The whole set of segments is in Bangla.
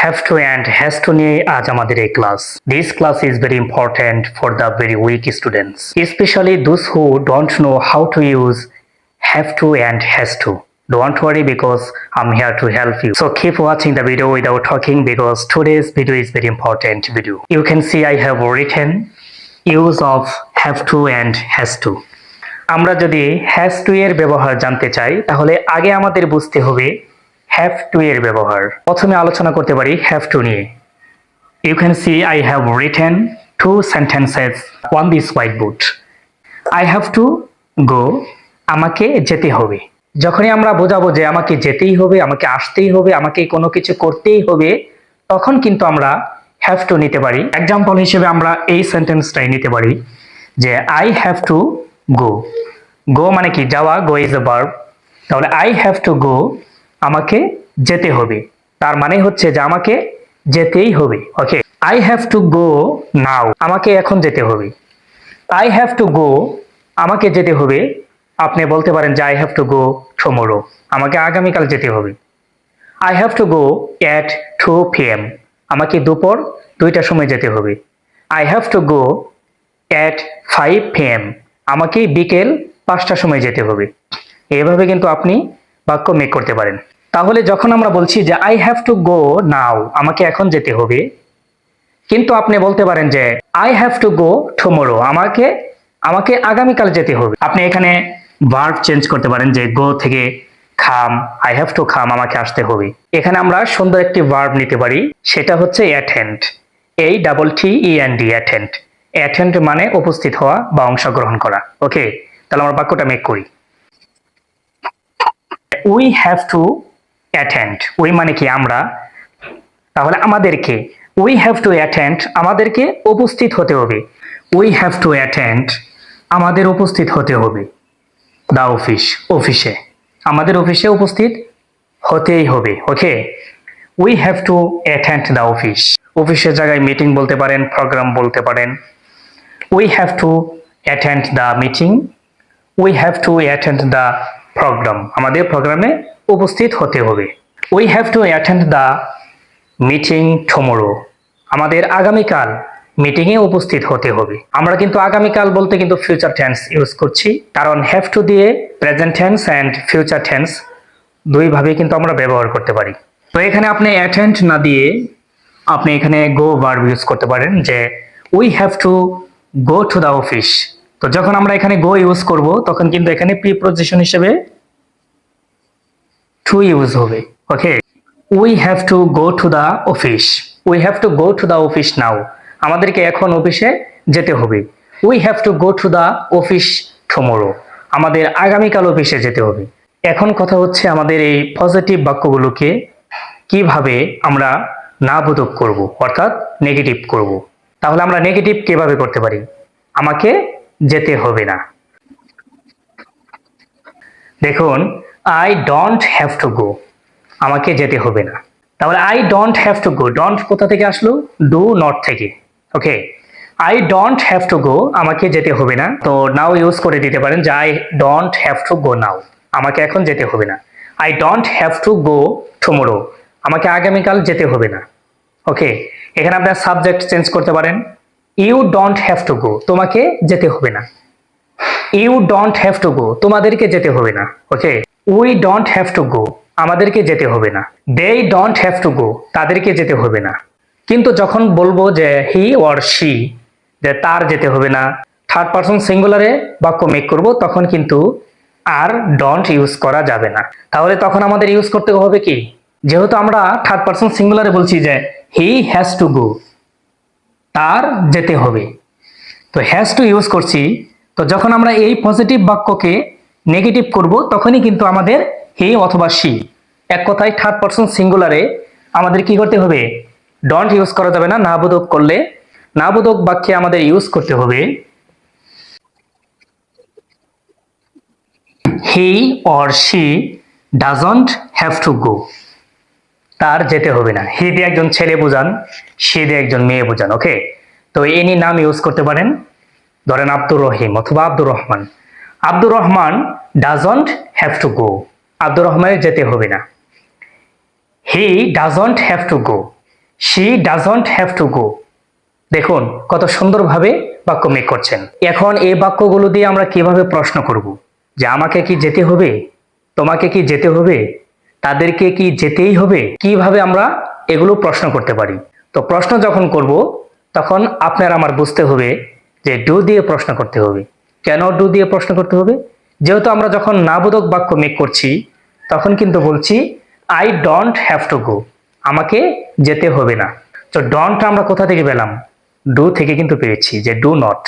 have to and has to নিয়ে আজ আমাদের এই class. This class is very important for the very weak students, especially those who don't know how to use have to and has to. Don't worry because I'm here to help you. So keep watching the video without talking because today's video is very important video. You can see I have written use of have to and has to. আমরা যদি has to এর ব্যবহার জানতে চাই তাহলে আগে আমাদের বুঝতে হবে have to এর ব্যবহার। প্রথমে আলোচনা করতে পারি have to নিয়ে। You can see I have written two sentences on this whiteboard. I have to go, আমাকে যেতে হবে। যখনই আমরা বোঝাবো যে আমাকে যেতেই হবে, আমাকে আসতেই হবে, আমাকে কোনো কিছু করতেই হবে, তখন কিন্তু আমরা have to নিতে পারি। এক্সাম্পল হিসেবে আমরা এই সেন্টেন্সটাই নিতে পারি যে I have to go. go মানে কি যাওয়া, go is a verb. তাহলে I have to go, আমাকে যেতে হবে। তার মানে হচ্ছে যে আমাকে যেতেই হবে। ওকে, I have to go now, আমাকে এখন যেতে হবে। I have to go, আমাকে যেতে হবে। আপনি বলতে পারেন যে I have to go tomorrow, আমাকে আগামীকাল যেতে হবে। I have to go at 2 p.m, আমাকে দুপুর 2টার সময় যেতে হবে। I have to go at 5 p.m, আমাকে বিকেল 5টার সময় যেতে হবে। এভাবে কিন্তু আপনি বাক্য মেক করতে পারেন। তাহলে যখন আমরা বলছি যে I have to go now, আমাকে এখন যেতে হবে, কিন্তু আপনি বলতে পারেন যে I have to go tomorrow, আমাকে আগামীকাল যেতে হবে। আপনি এখানে ভার্ব চেঞ্জ করতে পারেন যে go থেকে come, I have to come, আমাকে আসতে হবে। এখানে আমরা সুন্দর একটি ভার্ব নিতে পারি, সেটা হচ্ছে attend, ATTEND, attend। attend মানে উপস্থিত হওয়া বা অংশগ্রহণ করা। ওকে, তাহলে আমরা বাক্যটা মেক করি। We have to attend, we মানে কি আমরা, তাহলে আমাদেরকে we have to attend, আমাদেরকে উপস্থিত হতে হবে। We have to attend, আমাদের উপস্থিত হতে হবে। The office, অফিসে, আমাদের অফিসে উপস্থিত হতেই হবে। ওকে, we have to attend the office, অফিসের জায়গায় মিটিং বলতে পারেন, প্রোগ্রাম বলতে পারেন। We have to attend the meeting, we have to attend the program, আমাদের প্রোগ্রামে উপস্থিত হতে হবে। We have to attend the meeting tomorrow, আমাদের আগামীকাল মিটিংয়ে উপস্থিত হতে হবে। আমরা কিন্তু আগামীকাল বলতে কিন্তু ফিউচার টেন্স ইউজ করছি, কারণ হ্যাভ টু দিয়ে present tense and future tense দুইভাবে কিন্তু আমরা ব্যবহার করতে পারি। তো এখানে আপনি অ্যাটেন্ড না দিয়ে আপনি এখানে গো ভার্ব ইউজ করতে পারেন যে we have to go to the office. তো যখন আমরা এখানে গো ইউজ করব তখন কিন্তু এখানে প্রিপোজিশন হিসেবে টু ইউজ হবে। Okay, we have to go to the office, we have to go to the office now, আমাদেরকে এখন অফিসে যেতে হবে। We have to go to the office tomorrow, আমাদের আগামীকাল অফিসে যেতে হবে। এখন কথা হচ্ছে আমাদের এই পজিটিভ বাক্যগুলোকে কিভাবে আমরা না বোধক করব, অর্থাৎ নেগেটিভ করব। তাহলে আমরা নেগেটিভ কিভাবে করতে পারি? আমাকে যেতে হবে না। দেখুন, I don't have to go, আমাকে যেতে হবে না। তাহলে I don't have to go, don't কোথা থেকে আসলো? ডু নট থেকে। Okay, I don't have to go, আমাকে যেতে হবে না। তো নাও ইউজ করে দিতে পারেন যে I don't have to go now, আমাকে এখন যেতে হবে না। I don't have to go tomorrow, আমাকে আগামীকাল যেতে হবে না। ওকে, এখানে আপনার সাবজেক্ট চেঞ্জ করতে পারেন। You don't have to go, তোমাকে যেতে হবে না। You don't have to go, তোমাদেরকে যেতে হবে না। Okay, we don't have to go, আমাদেরকে যেতে হবে না। They don't have to go, তাদেরকে যেতে হবে না। কিন্তু যখন বলবো যে হি অর শি, যে তার যেতে হবে না, থার্ড পারসন সিঙ্গুলারে বাক্য মেক করব, তখন কিন্তু আর ডোন্ট ইউজ করা যাবে না। তাহলে তখন আমাদের ইউজ করতে হবে কি? যেহেতু আমরা থার্ড পারসন সিঙ্গুলারে বলছি যে হি হ্যাজ টু গো, তার যেতে হবে, তো হ্যাজ টু ইউজ করছি। তো যখন আমরা এই পজিটিভ বাক্যকে নেগেটিভ করব তখনই কিন্তু আমাদের হি অথবা শি, এক কথায় থার্ড পারসন সিঙ্গুলারে আমাদের কি করতে হবে? ডোন্ট ইউজ করা যাবে না। না বোধক করলে, না বোধক বাক্যে আমাদের ইউজ করতে হবে he or she doesn't have to গো, তার যেতে হবে না। হি দিয়ে একজন ছেলে বোঝান, শি দিয়ে একজন মেয়ে বোঝান। ওকে, তো এনি নাম ইউজ করতে পারেন, ধরেন আব্দুর রহিম অথবা Abdur Rahman. Abdur Rahman doesn't have to গো, আব্দুর রহমানের যেতে হবে না। হি doesn't have to go, she doesn't have to গো। দেখুন কত সুন্দরভাবে বাক্য মেক করছেন। এখন এই বাক্যগুলো দিয়ে আমরা কিভাবে প্রশ্ন করব, যে আমাকে কি যেতে হবে, তোমাকে কি যেতে হবে, তাদেরকে কি যেতেই হবে, কিভাবে আমরা এগুলো প্রশ্ন করতে পারি। তো প্রশ্ন যখন করব তখন আপনার আমার বুঝতে হবে যে ডু দিয়ে প্রশ্ন করতে হবে। কেন ডু দিয়ে প্রশ্ন করতে হবে? যেহেতু আমরা যখন নাবোধক বাক্য মেক করছি তখন কিন্তু বলছি I don't have to go, আমাকে যেতে হবে না। তো ডন্ট আমরা কোথা থেকে পেলাম? ডু থেকে কিন্তু পেয়েছি, যে ডু নট।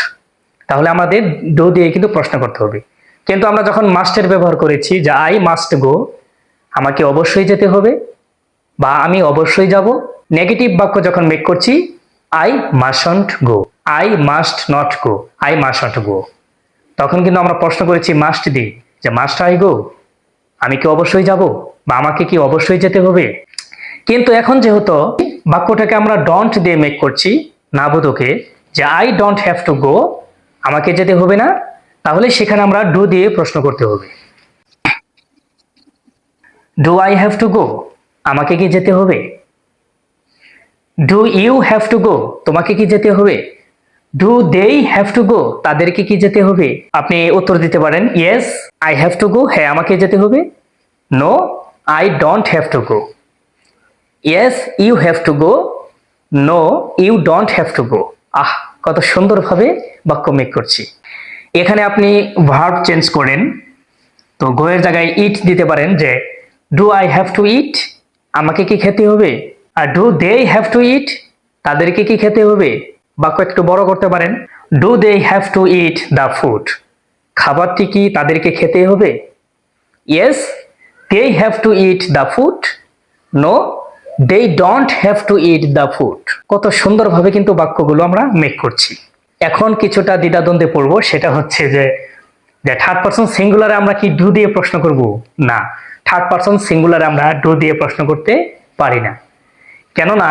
তাহলে আমাদের ডু দিয়ে কিন্তু প্রশ্ন করতে হবে। কিন্তু আমরা যখন মাস্টের ব্যবহার করেছি, যে আই মাস্ট গো, আমাকে অবশ্যই যেতে হবে বা আমি অবশ্যই যাব। নেগেটিভ বাক্য যখন মেক করছি, I mustn't go, I must not go, I mustn't go, তখন কিন্তু আমরা প্রশ্ন করেছি মাস্ট দিয়ে, যে মাস্ট আই গো, আমি কি অবশ্যই যাব বা আমাকে কি অবশ্যই যেতে হবে। কিন্তু এখন যেহেতু বাক্যটাকে আমরা ডন্ট দিয়ে মেক করছি, না বোধকে, যে I don't have to go, আমাকে যেতে হবে না, তাহলে সেখানে আমরা ডু দিয়ে প্রশ্ন করতে হবে। Do I have to go, আমাকে কি যেতে হবে। Do you have to go, তোমাকে কি যেতে হবে। ডু দেই হ্যাভ টু গো, তাদেরকে কি যেতে হবে। আপনি উত্তর দিতে পারেন yes I have to go, হ্যাঁ আমাকে যেতে হবে। No I don't have to go. Yes you have to go, no you don't have to go. কত সুন্দরভাবে বাক্য মেক করছি। এখানে আপনি ভার্ব চেঞ্জ করেন, তো গো এর জায়গায় ইট দিতে পারেন, যে do I have to eat, আমাকে কি খেতে হবে। আর do they have to eat, তাদেরকে কি খেতে হবে। বাক্য একটু বড় করতে পারেন, do they have to eat the food, খাবারটি কি তাদেরকে খেতে হবে। Yes they have to eat the food, no they don't have to eat the food. কত সুন্দরভাবে কিন্তু বাক্যগুলো আমরা মেক করছি। এখন কিছুটা দ্বিধাদ্বন্দ্বে পড়বো, সেটা হচ্ছে যে থার্ড পারসন সিঙ্গুলারে আমরা কি ডু দিয়ে প্রশ্ন করব। না, থার্ড পারসন সিঙ্গুলারে আমরা ডু দিয়ে প্রশ্ন করতে পারি না। কেননা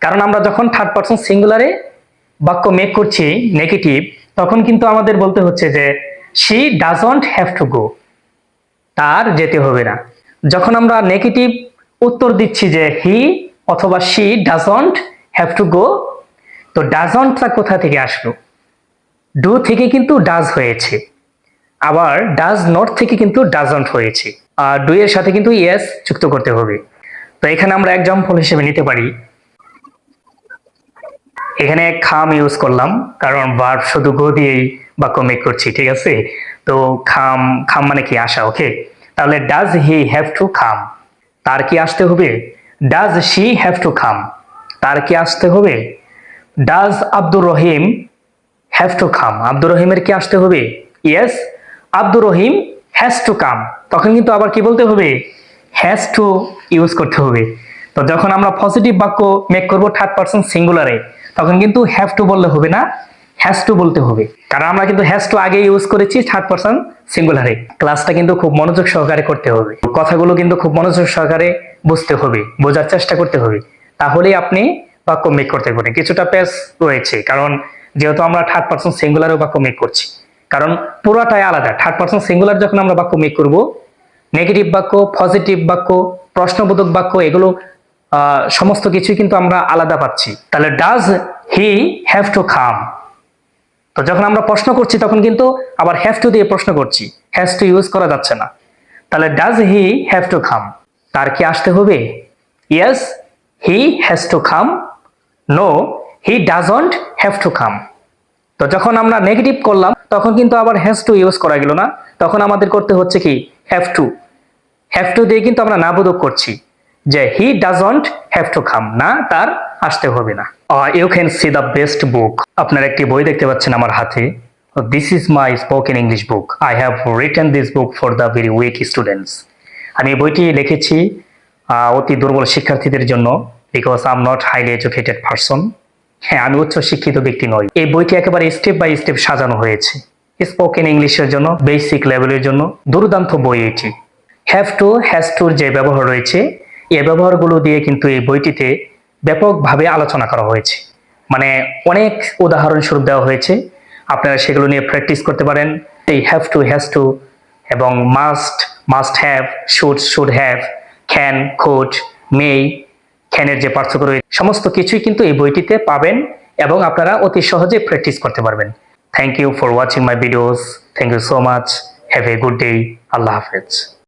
কারণ আমরা যখন থার্ড পারসন সিঙ্গুলারে বাক্য মেক করছি নেগেটিভ, তখন কিন্তু আমাদের বলতে হচ্ছে যে শি ডাজন্ট হ্যাভ টু গো, তার যেতে হবে না। যখন আমরা নেগেটিভ উত্তর দিচ্ছি যে হি অথবা শি ডাজন্ট হ্যাভ টু গো, তো ডাজন্টটা কোথা থেকে আসলো? ডু থেকে কিন্তু ডাজ হয়েছে, আবার ডাজ নট থেকে কিন্তু ডাজন্ট হয়েছে। আর ডু এর সাথে কিন্তু ইয়েস যুক্ত করতে হবে। তো এখানে আমরা এক্সাম্পল হিসেবে নিতে পারি, এখানে খাম ইউজ করলাম কারণ ভার্ব শুধু গো দিয়েই বাক্য মেক করছি, ঠিক আছে। তো খাম, খাম মানে কি আসা, ওকে। তাহলে ডাজ হি হ্যাভ টু খাম, তার কি আসতে হবে। ডাজ শি হ্যাভ টু খাম, তার কি আসতে হবে। Does Abdur Rahim have to come, Abdur রহিমের কি আসতে হবে। Yes Abdur Rahim has to come, তখন কিন্তু আবার কি বলতে হবে, হ্যাজ টু ইউজ করতে হবে। তো যখন আমরা পজিটিভ বাক্য মেক করব থার্ড পারসন সিঙ্গুলারে, তখন কিন্তু হ্যাভ টু বললে হবে না, হ্যাজ টু বলতে হবে। কারণ আমরা কিন্তু হ্যাজ টু আগে ইউজ করেছি থার্ড পারসন সিঙ্গুলারে। ক্লাসটা কিন্তু খুব মনোযোগ সহকারে করতে হবে, কথাগুলো কিন্তু খুব মনোযোগ সহকারে বুঝতে হবে, বোঝার চেষ্টা করতে হবে, তাহলেই আপনি বাক্য মেক করতে পারেন। কিছুটা পেস রয়েছে, কারণ যেহেতু আমরা থার্ড পারসন সিঙ্গুলারও বাক্য মেক করছি, কারণ পুরোটাই আলাদা। থার্ড পারসন সিঙ্গুলার যখন আমরা বাক্য মেক করব, নেগেটিভ বাক্য, পজিটিভ বাক্য, প্রশ্নবোধক বাক্য, এগুলো সমস্ত কিছুই কিন্তু আমরা আলাদা পাচ্ছি। তাহলে does he have to come, তো যখন আমরা প্রশ্ন করছি তখন কিন্তু আবার হ্যাভ টু দিয়ে প্রশ্ন করছি, হ্যাজ টু ইউজ করা যাচ্ছে না। তাহলে does he have to come, তার কি আসতে হবে। Yes he has to come, no he doesn't have to come. তো যখন আমরা নেগেটিভ করলাম তখন কিন্তু আবার হ্যাজ টু ইউজ করা গেল না, তখন আমাদের করতে হচ্ছে কি হ্যাভ টু। হ্যাভ টু দিয়ে কিন্তু আমরা না বোধক করছি যে he doesn't have to come, না তার আসতে হবে না। You can see the best book, আপনার একটি বই দেখতে পাচ্ছেন আমার হাতে। This is my spoken English book, I have written this book for the very weak students. আমি বইটি লিখেছি অতি দুর্বল শিক্ষার্থীদের জন্য, because I am not highly educated person. হ্যাঁ, আমি উচ্চ শিক্ষিত ব্যক্তি নই। এই বইটি একেবারে স্টেপ বাই স্টেপ সাজানো হয়েছে স্পোকেন ইংলিশের জন্য, বেসিক লেভেলের জন্য। দুর্দান্ত বই এটি। হ্যাভ টু, হ্যাজ টুর যে ব্যবহার রয়েছে, এই ব্যবহারগুলো দিয়ে কিন্তু এই বইটিতে ব্যাপকভাবে আলোচনা করা হয়েছে। মানে অনেক উদাহরণস্বরূপ দেওয়া হয়েছে, আপনারা সেগুলো নিয়ে প্র্যাকটিস করতে পারেন। এই হ্যাভ টু, হ্যাজ টু এবং must, must have, should, should have, can, could, may, ক্যানের যে পার্থক্য রয়েছে সমস্ত কিছুই কিন্তু এই বইটিতে পাবেন এবং আপনারা অতি সহজে প্র্যাকটিস করতে পারবেন। Thank you for watching my videos. Thank you so much. Have a good day. আল্লাহ হাফেজ।